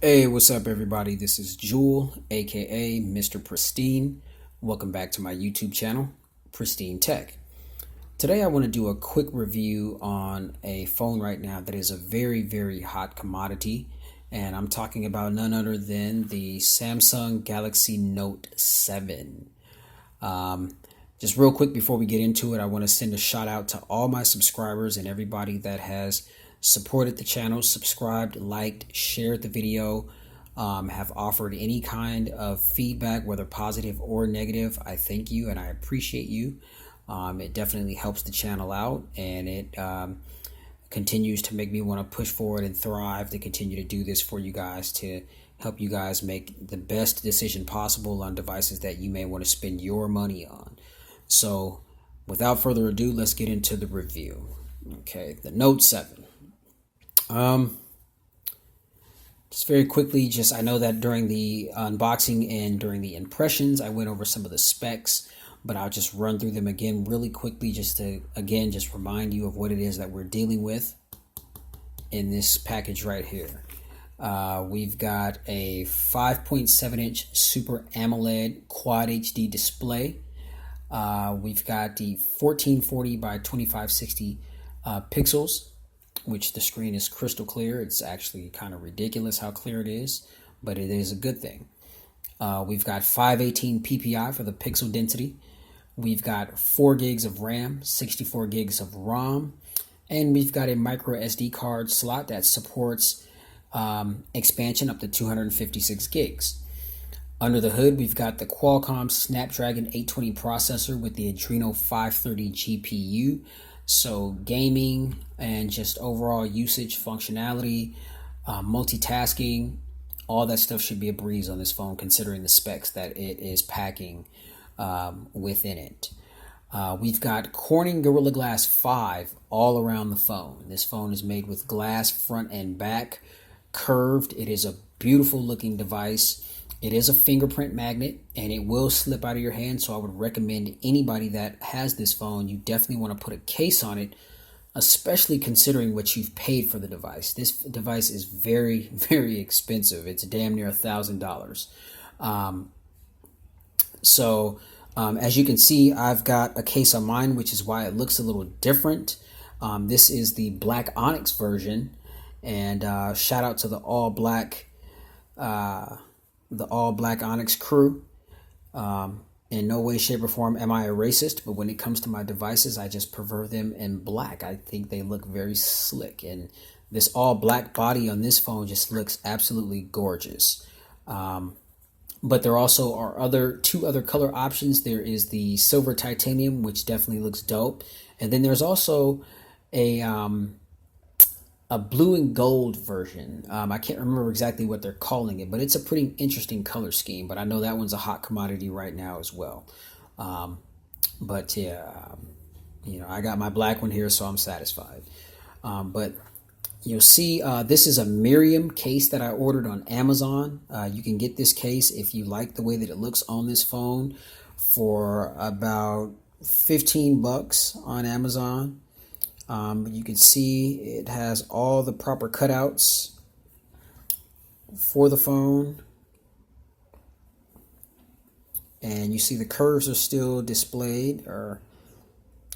Hey, what's up, everybody? This is Jewel, aka Mr. Pristine. Welcome back to my YouTube channel, Pristine Tech. Today, I want to do a quick review on a phone right now that is a very, very hot commodity, and I'm talking about none other than the Samsung Galaxy Note 7. Just real quick before we get into it, I want to send a shout out to all my subscribers and everybody that has supported the channel, subscribed, liked, shared the video, have offered any kind of feedback, whether positive or negative. I thank you and I appreciate you. It definitely helps the channel out, and it continues to make me want to push forward and thrive to continue to do this for you guys, to help you guys make the best decision possible on devices that you may want to spend your money on. So without further ado, let's get into the review. Okay, the Note 7. Just very quickly, I know that during the unboxing and during the impressions, I went over some of the specs, but I'll just run through them again really quickly just to, again, just remind you of what it is that we're dealing with in this package right here. We've got a 5.7-inch Super AMOLED Quad HD display. We've got the 1440 by 2560 pixels, which the screen is crystal clear. It's actually kind of ridiculous how clear it is, but it is a good thing. We've got 518 ppi for the pixel density. We've got 4 gigs of RAM, 64 gigs of ROM, and we've got a micro SD card slot that supports expansion up to 256 gigs. Under the hood, we've got the Qualcomm Snapdragon 820 processor with the Adreno 530 GPU. So gaming and just overall usage, functionality, multitasking, all that stuff should be a breeze on this phone, considering the specs that it is packing within it. We've got Corning Gorilla Glass 5 all around the phone. This phone is made with glass front and back, curved. It is a beautiful looking device. It is a fingerprint magnet, and it will slip out of your hand, so I would recommend anybody that has this phone, you definitely want to put a case on it, especially considering what you've paid for the device. This device is very, very expensive. It's damn near $1,000. As you can see, I've got a case on mine, which is why it looks a little different. This is the Black Onyx version, and shout out to the all black Onyx crew. In no way, shape, or form am I a racist, but when it comes to my devices, I just prefer them in black. I think they look very slick, and this all black body on this phone just looks absolutely gorgeous. But there also are two other color options. There is the silver titanium, which definitely looks dope, and then there's also a blue and gold version. I can't remember exactly what they're calling it, but it's a pretty interesting color scheme. But I know that one's a hot commodity right now as well. But yeah, I got my black one here, so I'm satisfied. But you'll see this is a Miriam case that I ordered on Amazon. You can get this case if you like the way that it looks on this phone for about $15 on Amazon. You can see it has all the proper cutouts for the phone, and you see the curves are still displayed, or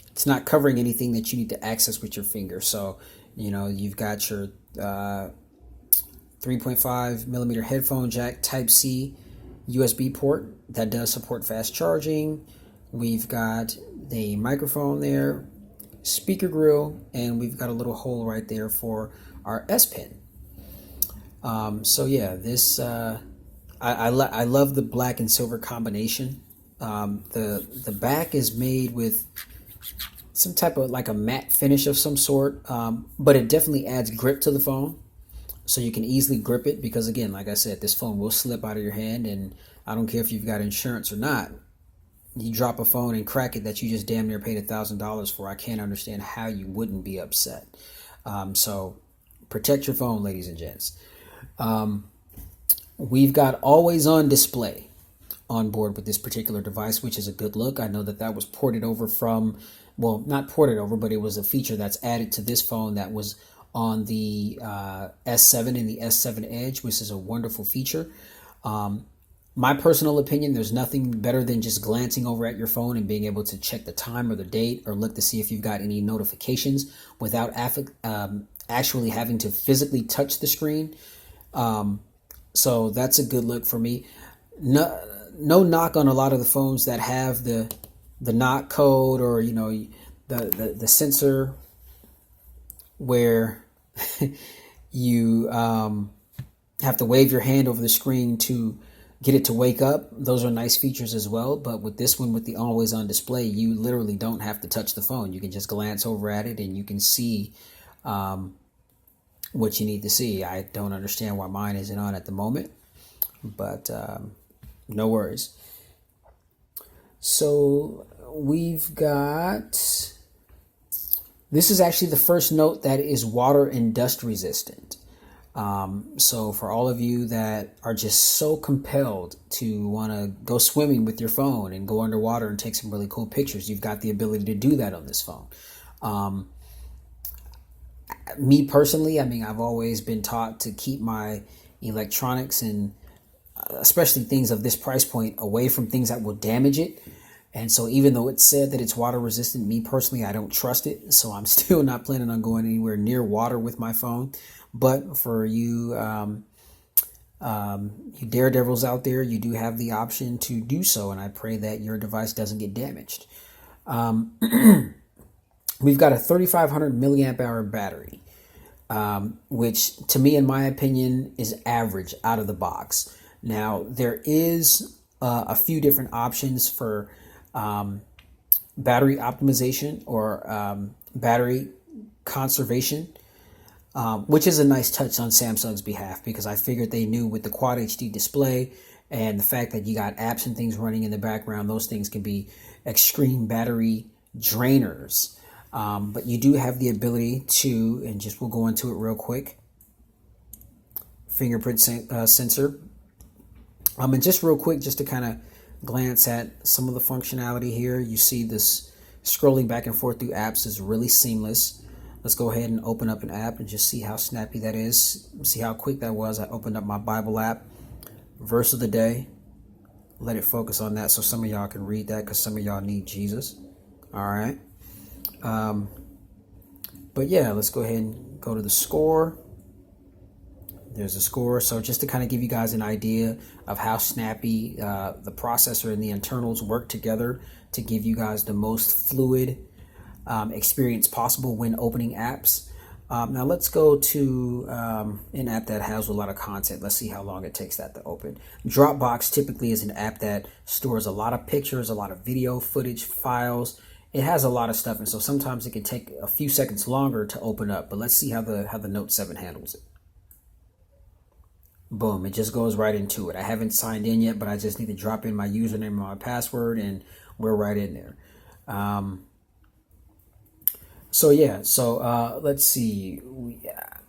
it's not covering anything that you need to access with your finger. So you've got your 3.5 millimeter headphone jack, Type-C USB port that does support fast charging. We've got the microphone there, speaker grill, and we've got a little hole right there for our S Pen. So yeah, this I love the black and silver combination. The back is made with some type of like a matte finish of some sort, but it definitely adds grip to the phone, so you can easily grip it, because again, like I said, this phone will slip out of your hand, and I don't care if you've got insurance or not. You drop a phone and crack it that you just damn near paid $1,000 for. I can't understand how you wouldn't be upset. So protect your phone, ladies and gents. We've got always on display on board with this particular device, which is a good look. I know that was ported over from, well, not ported over, but it was a feature that's added to this phone that was on the S7 and the S7 Edge, which is a wonderful feature. My personal opinion, there's nothing better than just glancing over at your phone and being able to check the time or the date or look to see if you've got any notifications without actually having to physically touch the screen. So that's a good look for me. No knock on a lot of the phones that have the knock code, or the sensor where you have to wave your hand over the screen to get it to wake up. Those are nice features as well. But with this one, with the always on display, you literally don't have to touch the phone. You can just glance over at it and you can see what you need to see. I don't understand why mine isn't on at the moment, but no worries. So we've got, this is actually the first note that is water and dust resistant. So for all of you that are just so compelled to want to go swimming with your phone and go underwater and take some really cool pictures, you've got the ability to do that on this phone. Me personally, I mean, I've always been taught to keep my electronics and especially things of this price point away from things that will damage it. And so even though it's said that it's water resistant, me personally, I don't trust it. So I'm still not planning on going anywhere near water with my phone. But for you, you daredevils out there, you do have the option to do so. And I pray that your device doesn't get damaged. We've got a 3,500 milliamp hour battery, which to me, in my opinion, is average out of the box. Now, there is a few different options for battery optimization or battery conservation, which is a nice touch on Samsung's behalf, because I figured they knew with the Quad HD display and the fact that you got apps and things running in the background, those things can be extreme battery drainers. But you do have the ability to, and just we'll go into it real quick, fingerprint sensor. And just real quick, just to kind of glance at some of the functionality here, you see this scrolling back and forth through apps is really seamless. Let's go ahead and open up an app and just see how snappy that is. See how quick that was. I opened up my Bible app, verse of the day. Let it focus on that so some of y'all can read that, because some of y'all need Jesus. All right. But yeah, let's go ahead and go to the score. There's a score. So just to kind of give you guys an idea of how snappy the processor and the internals work together to give you guys the most fluid experience possible when opening apps. Now let's go to an app that has a lot of content. Let's see how long it takes that to open. Dropbox typically is an app that stores a lot of pictures, a lot of video footage, files. It has a lot of stuff, and so sometimes it can take a few seconds longer to open up. But let's see how the Note 7 handles it. Boom, it just goes right into it. I haven't signed in yet, but I just need to drop in my username and my password, and we're right in there. Let's see.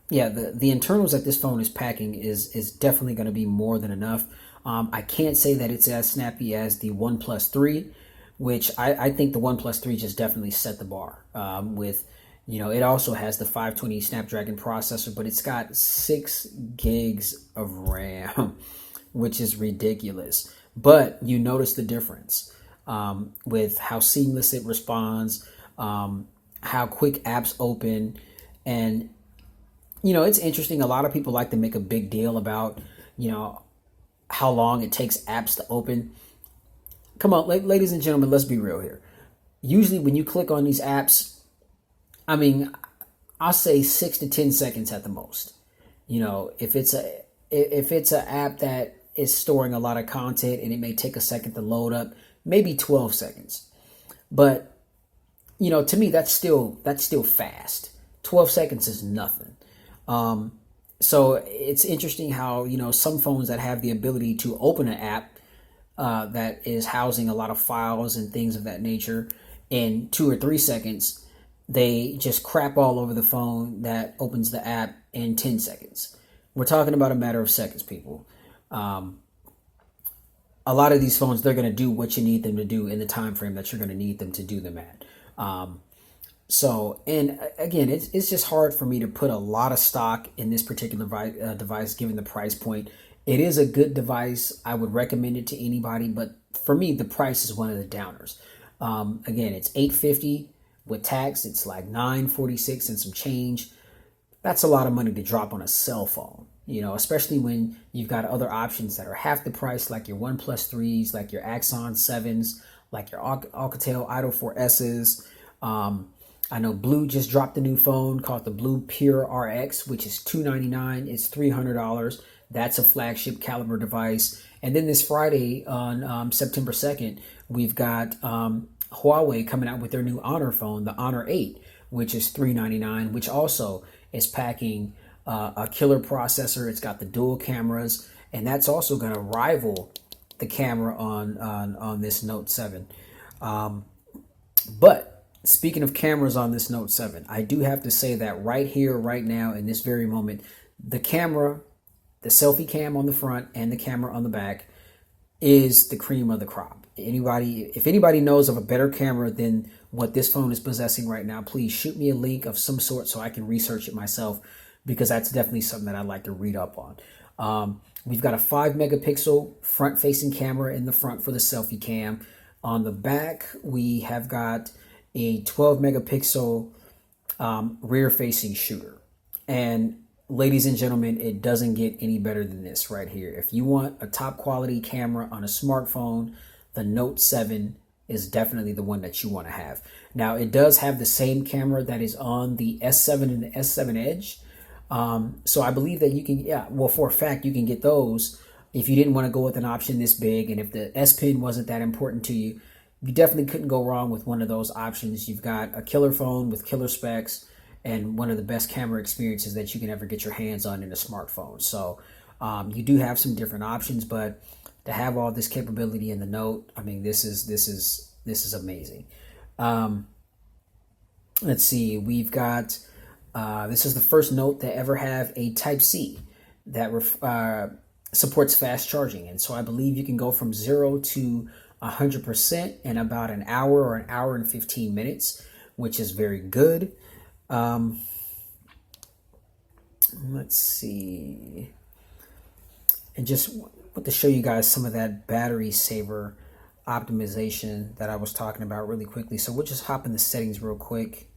The internals that this phone is packing is definitely going to be more than enough. I can't say that it's as snappy as the OnePlus 3, which I think the OnePlus 3 just definitely set the bar with. It also has the 520 Snapdragon processor, but it's got 6 gigs of RAM, which is ridiculous. But you notice the difference with how seamless it responds, how quick apps open. And, it's interesting. A lot of people like to make a big deal about, how long it takes apps to open. Come on, ladies and gentlemen, let's be real here. Usually when you click on these apps, I mean, I'll say 6 to 10 seconds at the most. If it's an app that is storing a lot of content and it may take a second to load up, maybe 12 seconds. But, to me, that's still fast. 12 seconds is nothing. So it's interesting how, some phones that have the ability to open an app that is housing a lot of files and things of that nature in 2 or 3 seconds, they just crap all over the phone that opens the app in 10 seconds. We're talking about a matter of seconds, people. A lot of these phones, they're going to do what you need them to do in the time frame that you're going to need them to do them at. So, and again, it's just hard for me to put a lot of stock in this particular device given the price point. It is a good device. I would recommend it to anybody, but for me, the price is one of the downers. Again, it's $850 with tax. It's like $946 and some change. That's a lot of money to drop on a cell phone, especially when you've got other options that are half the price, like your OnePlus 3s, like your Axon 7s, like your Alcatel Idol 4Ss. I know Blue just dropped a new phone called the Blue Pure RX, which is $299. It's $300. That's a flagship caliber device. And then this Friday on September 2nd, we've got Huawei coming out with their new Honor phone, the Honor 8, which is $399, which also is packing a killer processor. It's got the dual cameras, and that's also going to rival the camera on this Note 7. But speaking of cameras on this Note 7, I do have to say that right here, right now, in this very moment, the camera, the selfie cam on the front and the camera on the back is the cream of the crop. If anybody knows of a better camera than what this phone is possessing right now, please shoot me a link of some sort so I can research it myself, because that's definitely something that I'd like to read up on. We've got a 5 megapixel front facing camera in the front for the selfie cam. On the back, we have got a 12 megapixel rear facing shooter. And ladies and gentlemen, it doesn't get any better than this right here. If you want a top quality camera on a smartphone, the Note 7 is definitely the one that you want to have. Now, it does have the same camera that is on the S7 and the S7 Edge. So I believe that you can, for a fact, you can get those if you didn't want to go with an option this big. And if the S Pen wasn't that important to you, you definitely couldn't go wrong with one of those options. You've got a killer phone with killer specs and one of the best camera experiences that you can ever get your hands on in a smartphone. So you do have some different options, but to have all this capability in the Note, I mean, this is amazing. Let's see, we've got this is the first Note to ever have a Type-C that supports fast charging, and so I believe you can go from 0 to 100% in about an hour or an hour and 15 minutes, which is very good. Let's see. And just want to show you guys some of that battery saver optimization that I was talking about really quickly. So we'll just hop in the settings real quick,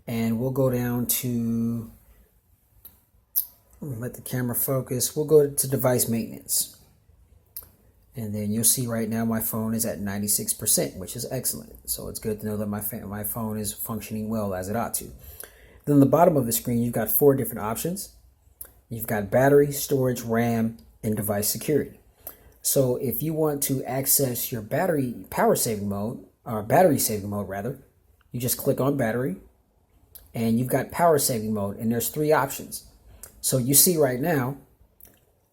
and we'll go down to, let the camera focus. We'll go to device maintenance. And then you'll see right now my phone is at 96%, which is excellent. So it's good to know that my phone is functioning well as it ought to. Then on the bottom of the screen, you've got 4 different options. You've got battery, storage, RAM, and device security. So if you want to access your battery saving mode rather, you just click on battery, and you've got power saving mode, and there's 3 options. So you see right now,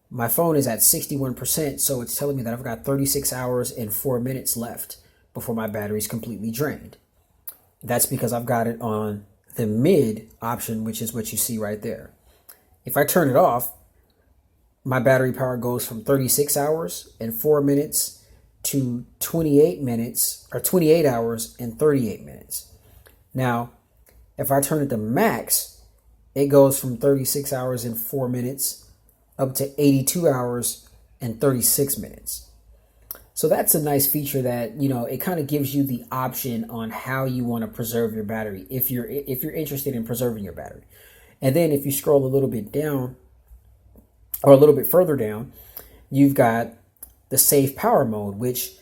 my phone is at 61%, so it's telling me that I've got 36 hours and 4 minutes left before my battery is completely drained. That's because I've got it on the mid option, which is what you see right there. If I turn it off, my battery power goes from 36 hours and 4 minutes to 28 hours and 38 minutes. Now, if I turn it to max, it goes from 36 hours and 4 minutes up to 82 hours and 36 minutes. So that's a nice feature that, it kind of gives you the option on how you want to preserve your battery if you're interested in preserving your battery. And then if you scroll a little bit down, or a little bit further down, you've got the save power mode, which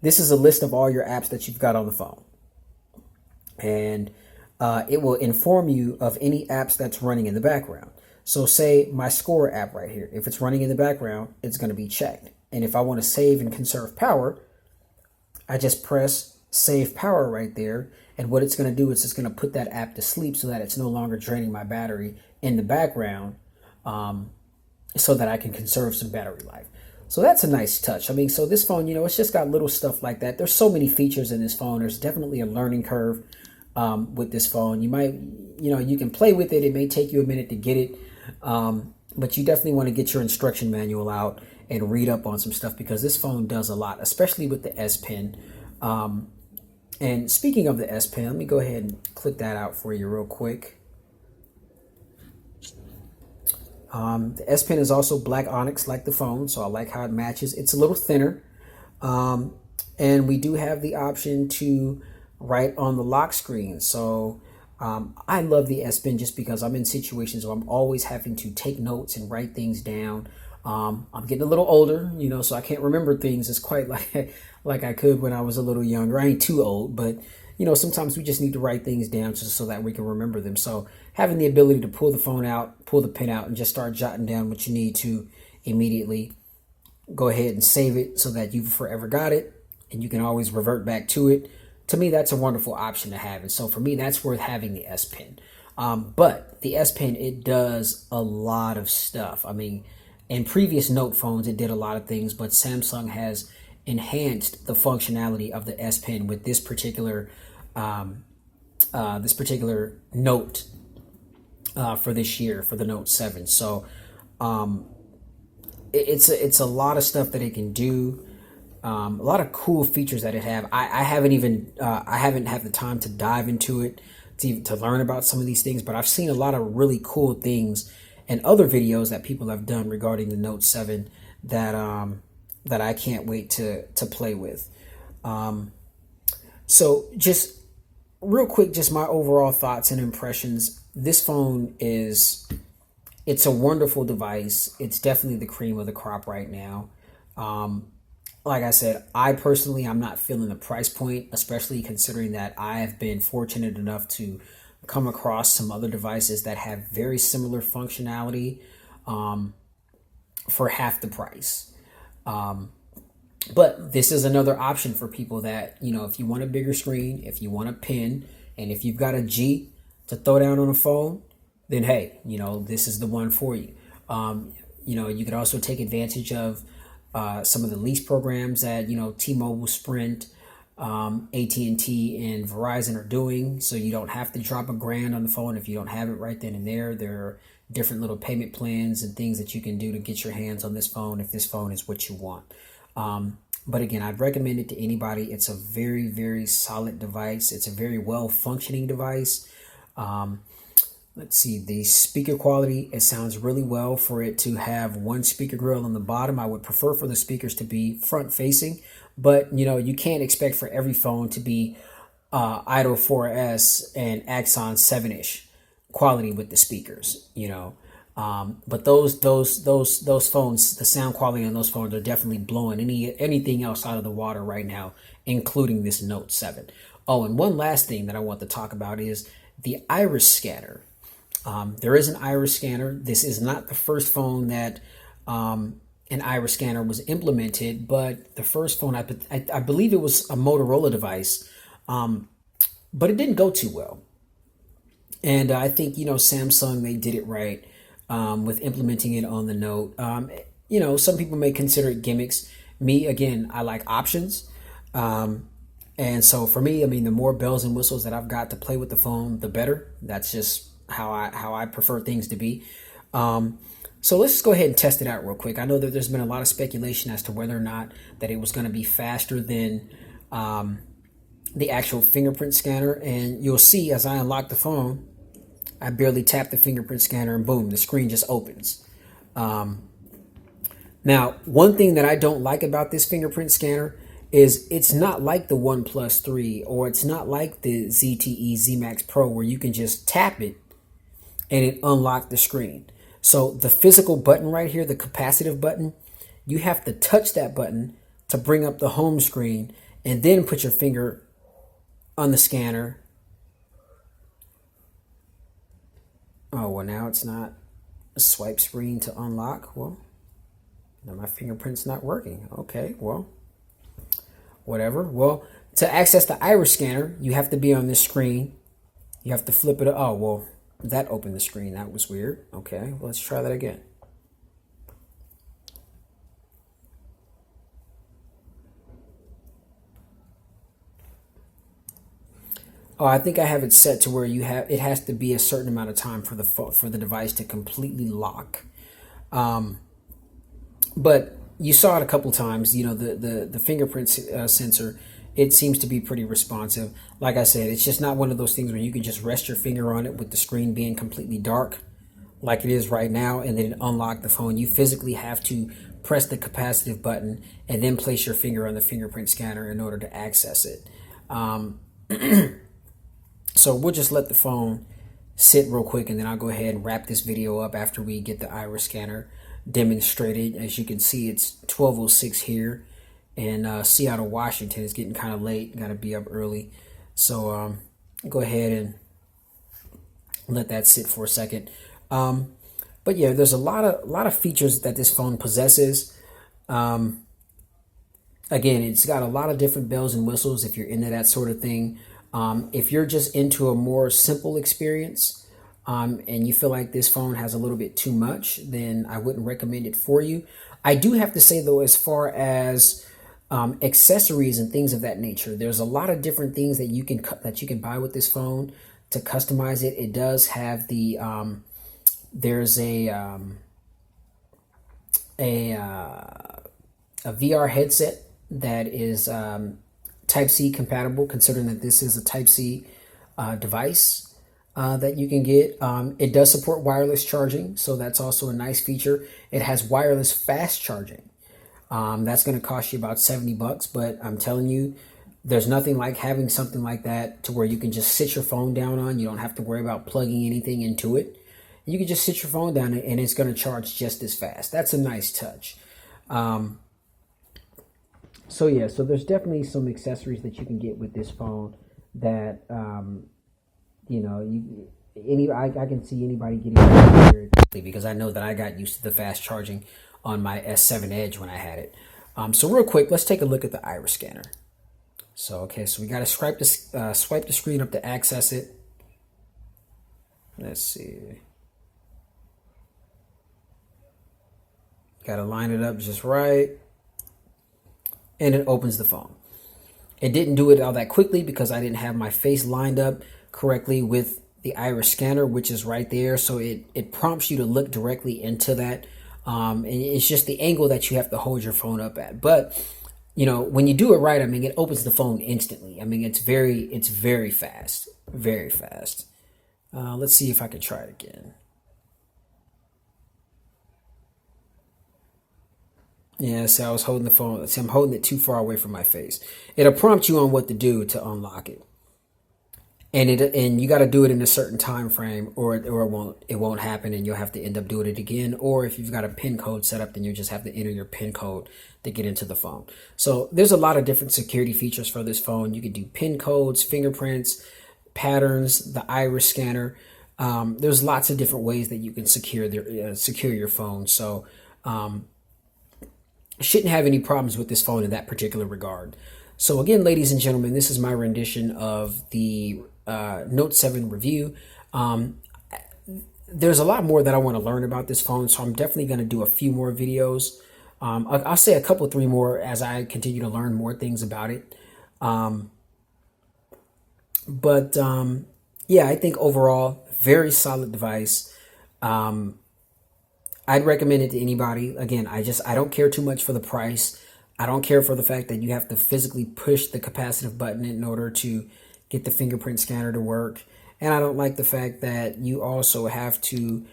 this is a list of all your apps that you've got on the phone. And it will inform you of any apps that's running in the background. So say my Score app right here, if it's running in the background, it's going to be checked. And if I want to save and conserve power, I just press save power right there. And what it's going to do is it's going to put that app to sleep so that it's no longer draining my battery in the background, so that I can conserve some battery life. So that's a nice touch. I mean, so this phone, it's just got little stuff like that. There's so many features in this phone. There's definitely a learning curve with this phone. You might, you can play with it. It may take you a minute to get it. But you definitely want to get your instruction manual out and read up on some stuff, because this phone does a lot, especially with the S Pen. And speaking of the S Pen, let me go ahead and click that out for you real quick. The S Pen is also black onyx like the phone, so I like how it matches. It's a little thinner. And we do have the option to write on the lock screen. So I love the S Pen just because I'm in situations where I'm always having to take notes and write things down. I'm getting a little older, so I can't remember things as quite like I could when I was a little younger. I ain't too old, but sometimes we just need to write things down just so that we can remember them. So having the ability to pull the phone out, pull the pen out, and just start jotting down what you need to immediately, go ahead and save it so that you've forever got it and you can always revert back to it. To me, that's a wonderful option to have. And so for me, that's worth having the S Pen. But the S Pen, it does a lot of stuff. I mean, in previous Note phones, it did a lot of things, but Samsung has enhanced the functionality of the S Pen with this particular Note for this year, for the Note 7. So it's a lot of stuff that it can do. A lot of cool features that it have. I haven't had the time to dive into it to learn about some of these things, but I've seen a lot of really cool things and other videos that people have done regarding the Note 7 that I can't wait to play with. So just real quick, just my overall thoughts and impressions. This phone it's a wonderful device. It's definitely the cream of the crop right now. Like I said, I'm not feeling the price point, especially considering that I have been fortunate enough to come across some other devices that have very similar functionality for half the price. But this is another option for people that, if you want a bigger screen, if you want a pen, and if you've got a G to throw down on a phone, then hey, this is the one for you. You could also take advantage of some of the lease programs that T-Mobile, Sprint, AT&T, and Verizon are doing, so you don't have to drop $1,000 on the phone if you don't have it right then and there. There are different little payment plans and things that you can do to get your hands on this phone if this phone is what you want. But again, I'd recommend it to anybody. It's a very, very solid device. It's a very well functioning device. Let's see, the speaker quality, it sounds really well for it to have one speaker grill on the bottom. I would prefer for the speakers to be front facing, but you can't expect for every phone to be Idol 4S and Axon 7-ish quality with the speakers, but those phones, the sound quality on those phones are definitely blowing anything else out of the water right now, including this Note 7. Oh, and one last thing that I want to talk about is the iris scanner. There is an iris scanner. This is not the first phone that an iris scanner was implemented, but the first phone, I believe it was a Motorola device, but it didn't go too well. And I think, Samsung, they did it right with implementing it on the Note. Some people may consider it gimmicks. Me, again, I like options. And so for me, the more bells and whistles that I've got to play with the phone, the better. That's just how I prefer things to be. So let's just go ahead and test it out real quick. I know that there's been a lot of speculation as to whether or not that it was going to be faster than the actual fingerprint scanner. And you'll see as I unlock the phone, I barely tap the fingerprint scanner and boom, the screen just opens. Now, one thing that I don't like about this fingerprint scanner is it's not like the OnePlus 3 or it's not like the ZTE Z Max Pro where you can just tap it and it unlocked the screen. So the physical button right here, the capacitive button, you have to touch that button to bring up the home screen and then put your finger on the scanner. Oh, well, now it's not a swipe screen to unlock. Well, now my fingerprint's not working. Okay, well, whatever. Well, to access the iris scanner, you have to be on this screen. You have to flip it. Oh, well, that opened the screen. That was weird. Okay, well, let's try that again. Oh, I think I have it set to where it has to be a certain amount of time for the device to completely lock. But you saw it a couple times. The fingerprint sensor it seems to be pretty responsive. Like I said, it's just not one of those things where you can just rest your finger on it with the screen being completely dark like it is right now and then unlock the phone. You physically have to press the capacitive button and then place your finger on the fingerprint scanner in order to access it. So we'll just let the phone sit real quick, and then I'll go ahead and wrap this video up after we get the iris scanner demonstrated. As you can see, it's 12:06 here, and Seattle, Washington is getting kind of late. Got to be up early, so go ahead and let that sit for a second. But yeah, there's a lot of features that this phone possesses. Again, it's got a lot of different bells and whistles if you're into that sort of thing. If you're just into a more simple experience, and you feel like this phone has a little bit too much, then I wouldn't recommend it for you. I do have to say though, as far as accessories and things of that nature, there's a lot of different things that you can buy with this phone to customize it. It does have the there's a VR headset that is Type-C compatible, considering that this is a Type-C device that you can get. It does support wireless charging, so that's also a nice feature. It has wireless fast charging. That's going to cost you about $70, but I'm telling you, there's nothing like having something like that to where you can just sit your phone down on. You don't have to worry about plugging anything into it. You can just sit your phone down and it's going to charge just as fast. That's a nice touch. So yeah, so there's definitely some accessories that you can get with this phone that, you know, I can see anybody getting it very quickly, because I know that I got used to the fast charging on my S7 Edge when I had it. So real quick, let's take a look at the iris scanner. So, okay, so we got to swipe the screen up to access it. Let's see. Got to line it up just right. And it opens the phone. It didn't do it all that quickly because I didn't have my face lined up correctly with the iris scanner, which is right there. So it prompts you to look directly into that. And it's just the angle that you have to hold your phone up at. But, you know, when you do it right, I mean, it opens the phone instantly. I mean, it's very fast, very fast. Let's see if I can try it again. Yeah, see, I was holding the phone. See, I'm holding it too far away from my face. It'll prompt you on what to do to unlock it, and you got to do it in a certain time frame, or it won't happen, and you'll have to end up doing it again. Or if you've got a PIN code set up, then you just have to enter your PIN code to get into the phone. So there's a lot of different security features for this phone. You can do PIN codes, fingerprints, patterns, the iris scanner. There's lots of different ways that you can secure your phone. So shouldn't have any problems with this phone in that particular regard. So again, ladies and gentlemen, this is my rendition of the Note 7 review. There's a lot more that I want to learn about this phone, so I'm definitely going to do a few more videos. I'll say a couple, 3 more as I continue to learn more things about it. Yeah, I think overall, very solid device. I'd recommend it to anybody. Again, I don't care too much for the price. I don't care for the fact that you have to physically push the capacitive button in order to get the fingerprint scanner to work. And I don't like the fact that you also have to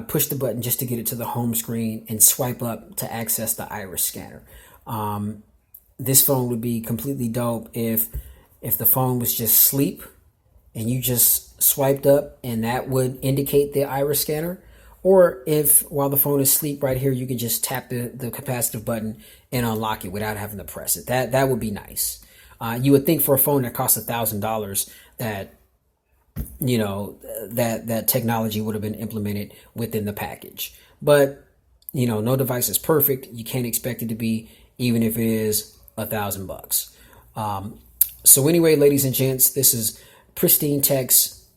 push the button just to get it to the home screen and swipe up to access the iris scanner. This phone would be completely dope if the phone was just sleep and you just swiped up and that would indicate the iris scanner. Or if while the phone is asleep right here, you can just tap the capacitive button and unlock it without having to press it. That would be nice. You would think for a phone that costs $1,000 that, you know, that technology would have been implemented within the package. But, you know, no device is perfect. You can't expect it to be, even if it is $1,000. So anyway, ladies and gents, this is Pristine Tech's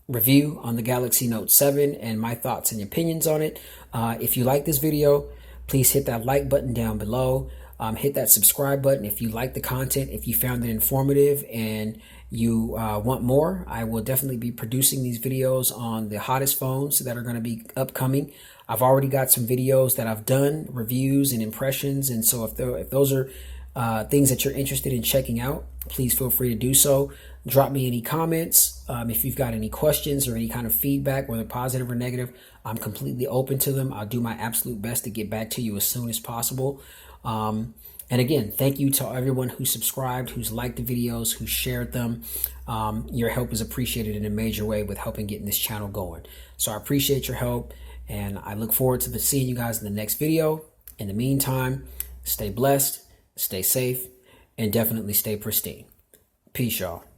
review on the Galaxy Note 7 and my thoughts and opinions on it. If you like this video, please hit that like button down below. Hit that subscribe button if you like the content, if you found it informative and you want more. I will definitely be producing these videos on the hottest phones that are going to be upcoming. I've already got some videos that I've done, reviews and impressions, and so if those are things that you're interested in checking out, please feel free to do so. Drop me any comments. If you've got any questions or any kind of feedback, whether positive or negative, I'm completely open to them. I'll do my absolute best to get back to you as soon as possible. And again, thank you to everyone who subscribed, who's liked the videos, who shared them. Your help is appreciated in a major way with helping getting this channel going. So I appreciate your help, and I look forward to seeing you guys in the next video. In the meantime, stay blessed, stay safe, and definitely stay pristine. Peace, y'all.